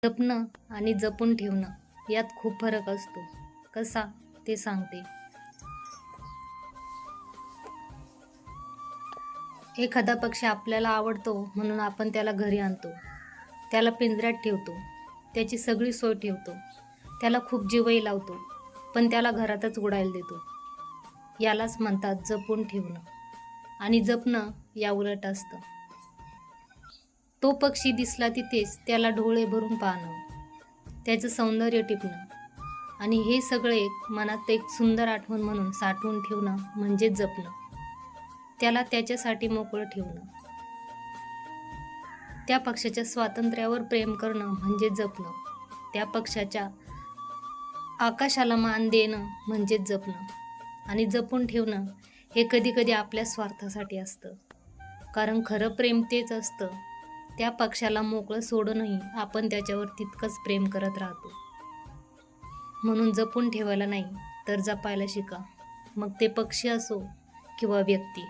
जपणं आणि जपून ठेवणं यात खूप फरक असतो. कसा ते सांगते. एखादा पक्षी आपल्याला आवडतो म्हणून आपण त्याला घरी आणतो, त्याला पिंजऱ्यात ठेवतो, त्याची सगळी सोय ठेवतो, त्याला खूप जीवही लावतो, पण त्याला घरातच उडायला देतो. यालाच म्हणतात जपून ठेवणं. आणि जपणं या उलट असतं. तो पक्षी दिसला तिथेच त्याला डोळे भरून पाहणं, त्याचं सौंदर्य टिपणं आणि हे सगळे मनात एक सुंदर आठवण म्हणून साठवून ठेवणं म्हणजे जपणं. त्याला त्याच्यासाठी मोकळं ठेवणं. त्या पक्षाच्या स्वातंत्र्यावर प्रेम करणं म्हणजे जपणं. त्या पक्षाच्या आकाशाला मान देणं म्हणजे जपणं. आणि जपून ठेवणं हे कधी कधी आपल्या स्वार्थासाठी असतं. कारण खरं प्रेम तेच असतं. त्या पक्षाला मोकळं सोडूनही आपण त्याच्यावर तितकंच प्रेम करत राहतो. म्हणून जपून ठेवायला नाही तर जपायला शिका. मग ते पक्षी असो किंवा व्यक्ती.